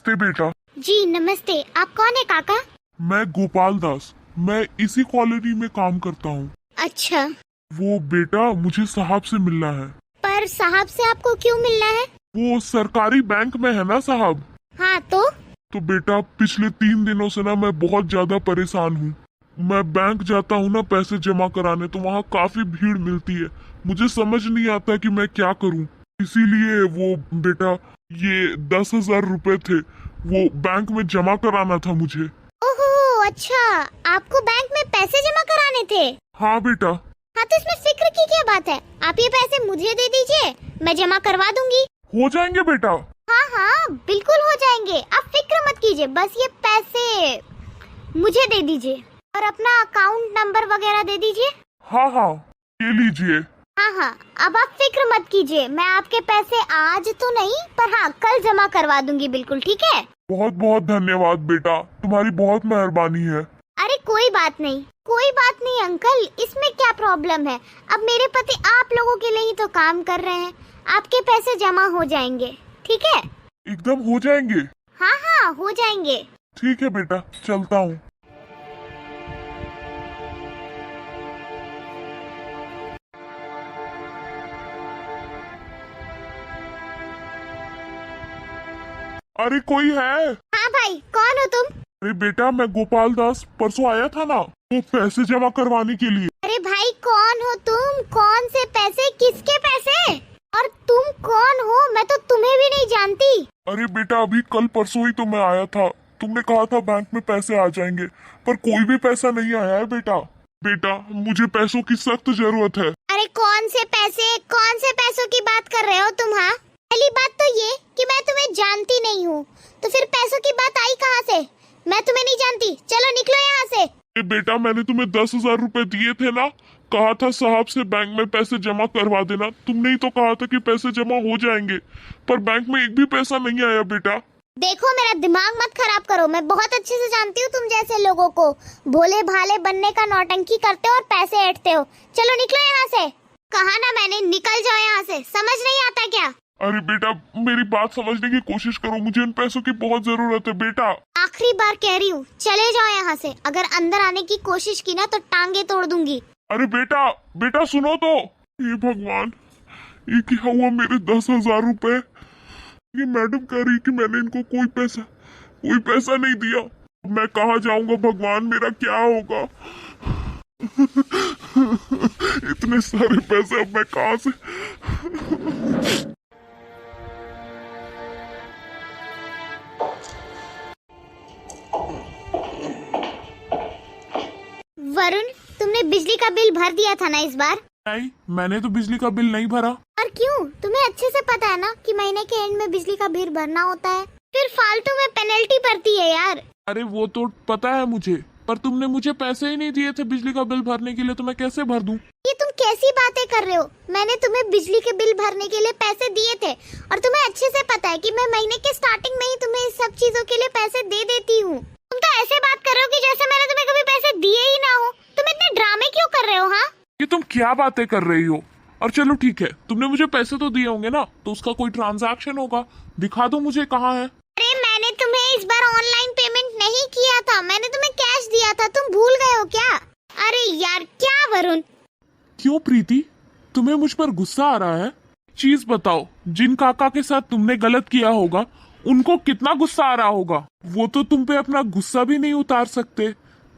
ते बेटा। जी नमस्ते। आप कौन है काका? मैं गोपाल दास, मैं इसी कॉलोनी में काम करता हूँ। अच्छा, वो बेटा मुझे साहब से मिलना है। पर साहब से आपको क्यों मिलना है? वो सरकारी बैंक में है ना साहब। हाँ तो बेटा पिछले 3 दिनों से ना मैं बहुत ज्यादा परेशान हूँ। मैं बैंक जाता हूँ ना पैसे जमा कराने, तो वहाँ काफी भीड़ मिलती है। मुझे समझ नहीं आता कि मैं क्या करूँ। इसीलिए वो बेटा, ये 10,000 रुपए थे, वो बैंक में जमा कराना था मुझे। ओहो अच्छा, आपको बैंक में पैसे जमा कराने थे? हाँ बेटा। हाँ तो इसमें फिक्र की क्या बात है? आप ये पैसे मुझे दे दीजिए, मैं जमा करवा दूंगी। हो जाएंगे बेटा। हाँ हाँ बिल्कुल हो जाएंगे, आप फिक्र मत कीजिए। बस ये पैसे मुझे दे दीजिए और अपना अकाउंट नंबर वगैरह दे दीजिए। हाँ हाँ, ये लीजिए। हाँ हाँ, अब आप फिक्र मत कीजिए, मैं आपके पैसे आज तो नहीं पर हाँ कल जमा करवा दूंगी, बिल्कुल ठीक है। बहुत बहुत धन्यवाद बेटा, तुम्हारी बहुत मेहरबानी है। अरे कोई बात नहीं, कोई बात नहीं अंकल, इसमें क्या प्रॉब्लम है। अब मेरे पति आप लोगों के लिए ही तो काम कर रहे हैं, आपके पैसे जमा हो जाएंगे, ठीक है। एकदम हो जाएंगे। हाँ हाँ हो जाएंगे। ठीक है बेटा, चलता हूँ। अरे कोई है? हाँ भाई, कौन हो तुम? अरे बेटा, मैं गोपाल दास परसों आया था ना, वो पैसे जमा करवाने के लिए। अरे भाई कौन हो तुम? कौन से पैसे? किसके पैसे? और तुम कौन हो? मैं तो तुम्हें भी नहीं जानती। अरे बेटा, अभी कल परसों ही तो मैं आया था। तुमने कहा था बैंक में पैसे आ जाएंगे, पर कोई भी पैसा नहीं आया है बेटा। बेटा, मुझे पैसों की सख्त जरूरत है। अरे कौन से पैसे? कौन से पैसों की बात कर रहे हो तुम? हाँ, पहली बात तो ये कि मैं तुम्हें जानती नहीं हूँ, तो फिर पैसों की बात आई कहाँ से? मैं तुम्हें नहीं जानती, चलो निकलो यहाँ से। ए बेटा, मैंने तुम्हें 10,000 रुपए दिए थे ना, कहा था साहब से बैंक में पैसे जमा करवा देना। तुमने ही तो कहा था कि पैसे जमा हो जाएंगे, पर बैंक में एक भी पैसा नहीं आया बेटा। देखो मेरा दिमाग मत खराब करो, मैं बहुत अच्छे से जानती हूँ तुम जैसे लोगों को, भोले भाले बनने का नौटंकी करते हो और पैसे ऐंठते हो। चलो निकलो यहाँ से, कहा ना मैंने, निकल जाओ यहाँ से। समझ नहीं आता क्या? अरे बेटा, मेरी बात समझने की कोशिश करो, मुझे इन पैसों की बहुत जरूरत है बेटा। आखिरी बार कह रही हूँ, चले जाओ यहाँ से। अगर अंदर आने की कोशिश की ना तो टांगे तोड़ दूंगी। अरे बेटा, बेटा सुनो तो। ये भगवान, ये क्या हुआ मेरे 10,000 रुपए? ये मैडम कह रही कि मैंने इनको कोई पैसा नहीं दिया। मैं कहाँ जाऊंगा भगवान, मेरा क्या होगा? इतने सारे पैसे अब मैं कहाँ से? वरुण, तुमने बिजली का बिल भर दिया था ना इस बार? नहीं, मैंने तो बिजली का बिल नहीं भरा। और क्यों? तुम्हें अच्छे से पता है ना कि महीने के एंड में बिजली का बिल भरना होता है, फिर फालतू में पेनल्टी पड़ती है यार। अरे वो तो पता है मुझे, पर तुमने मुझे पैसे ही नहीं दिए थे बिजली का बिल भरने के लिए, तो मैं कैसे भर दूं? ये तुम कैसी बातें कर रहे हो? मैंने तुम्हें बिजली के बिल भरने के लिए पैसे दिए थे, और तुम्हें अच्छे से पता है कि मैं महीने के स्टार्टिंग में ही तुम्हें इस सब चीजों के लिए पैसे दे देती हूँ। तुम तो ऐसे बात कर रहे हो कि जैसे मैंने तुम्हें कभी पैसे दिए ही ना हो। तुम इतने ड्रामे क्यों कर रहे हो? हाँ, ये तुम क्या बातें कर रही हो? और चलो ठीक है, तुमने मुझे पैसे तो दिए होंगे ना, तो उसका कोई ट्रांजैक्शन होगा, दिखा दो मुझे कहाँ है। अरे मैंने तुम्हें इस बार ऑनलाइन पेमेंट नहीं किया था, मैंने तुम्हें कैश दिया था, तुम भूल गए हो क्या? अरे यार क्या वरुण? क्यों प्रीति, तुम्हें मुझ पर गुस्सा आ रहा है? चीज बताओ, जिन काका के साथ तुमने गलत किया होगा उनको कितना गुस्सा आ रहा होगा? वो तो तुम पे अपना गुस्सा भी नहीं उतार सकते।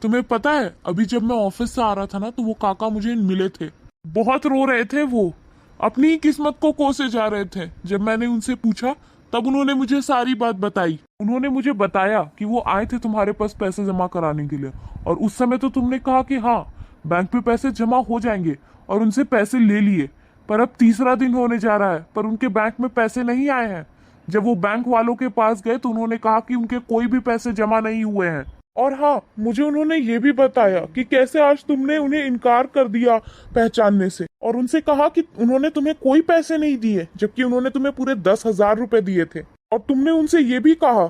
तुम्हें पता है, अभी जब मैं ऑफिस से आ रहा था ना, तो वो काका मुझे मिले थे, बहुत रो रहे थे। वो अपनी ही किस्मत को कोसे जा रहे थे। जब मैंने उनसे पूछा तब उन्होंने मुझे सारी बात बताई। उन्होंने मुझे बताया कि वो आए थे तुम्हारे पास पैसे जमा कराने के लिए, और उस समय तो तुमने कहा कि हाँ बैंक में पैसे जमा हो जाएंगे, और उनसे पैसे ले लिए। पर अब तीसरा दिन होने जा रहा है, पर उनके बैंक में पैसे नहीं आए हैं। जब वो बैंक वालों के पास गए तो उन्होंने कहा कि उनके कोई भी पैसे जमा नहीं हुए हैं। और हाँ, मुझे उन्होंने ये भी बताया कि कैसे आज तुमने उन्हें इनकार कर दिया पहचानने से, और उनसे कहा कि उन्होंने तुम्हें कोई पैसे नहीं दिए, जबकि उन्होंने तुम्हें पूरे 10,000 रुपए दिए थे। और तुमने उनसे ये भी कहा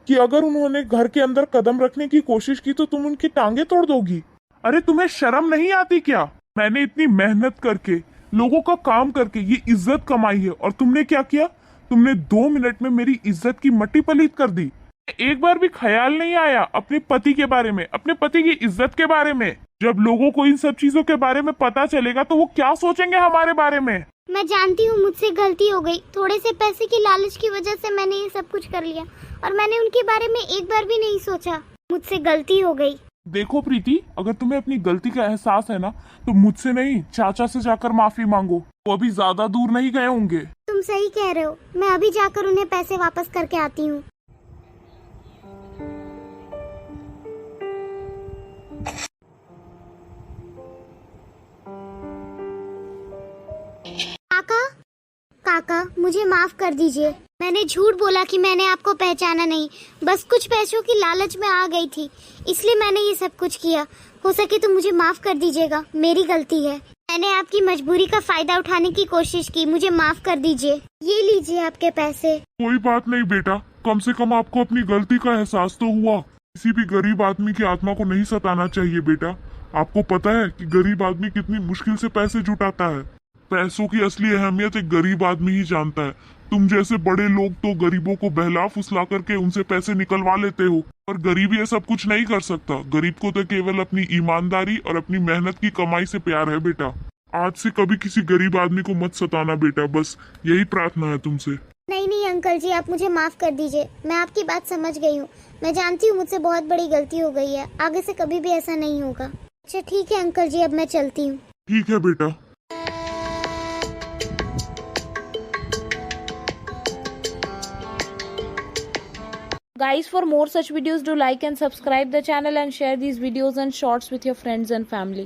कि अगर उन्होंने घर के अंदर कदम रखने की कोशिश की तो तुम उनकी टांगे तोड़ दोगी। अरे तुम्हें शर्म नहीं आती क्या? मैंने इतनी मेहनत करके, लोगों का काम करके ये इज्जत कमाई है, और तुमने क्या किया? तुमने 2 मिनट में मेरी इज्जत की मट्टी पलीत कर दी। एक बार भी ख्याल नहीं आया अपने पति के बारे में, अपने पति की इज्जत के बारे में? जब लोगों को इन सब चीजों के बारे में पता चलेगा तो वो क्या सोचेंगे हमारे बारे में? मैं जानती हूँ मुझसे गलती हो गई, थोड़े से पैसे की लालच की वजह से मैंने ये सब कुछ कर लिया और मैंने उनके बारे में एक बार भी नहीं सोचा। मुझसे गलती हो गई। देखो प्रीति, अगर तुम्हें अपनी गलती का एहसास है ना तो मुझसे नहीं, चाचा से जाकर माफी मांगो। वो अभी ज्यादा दूर नहीं गए होंगे। तुम सही कह रहे हो, मैं अभी जाकर उन्हें पैसे वापस करके आती हूँ। काका, काका मुझे माफ कर दीजिए। मैंने झूठ बोला कि मैंने आपको पहचाना नहीं, बस कुछ पैसों की लालच में आ गई थी, इसलिए मैंने ये सब कुछ किया। हो सके तो मुझे माफ कर दीजिएगा, मेरी गलती है। मैंने आपकी मजबूरी का फायदा उठाने की कोशिश की, मुझे माफ कर दीजिए। ये लीजिए आपके पैसे। कोई बात नहीं बेटा, कम से कम आपको अपनी गलती का एहसास तो हुआ। किसी भी गरीब आदमी की आत्मा को नहीं सताना चाहिए बेटा। आपको पता है कि गरीब आदमी कितनी मुश्किल से पैसे जुटाता है। पैसों की असली अहमियत एक गरीब आदमी ही जानता है। तुम जैसे बड़े लोग तो गरीबों को बहला फुसला करके उनसे पैसे निकलवा लेते हो, पर गरीब ये सब कुछ नहीं कर सकता। गरीब को तो केवल अपनी ईमानदारी और अपनी मेहनत की कमाई से प्यार है बेटा। आज से कभी किसी गरीब आदमी को मत सताना बेटा, बस यही प्रार्थना है तुमसे। नहीं नहीं अंकल जी, आप मुझे माफ कर दीजिए। मैं आपकी बात समझ गई हूँ। मैं जानती हूँ मुझसे बहुत बड़ी गलती हो गई है, आगे से कभी भी ऐसा नहीं होगा। अच्छा ठीक है अंकल जी, अब मैं चलती हूँ। ठीक है बेटा। Guys, for more such videos, do like and subscribe the channel and share these videos and shorts with your friends and family.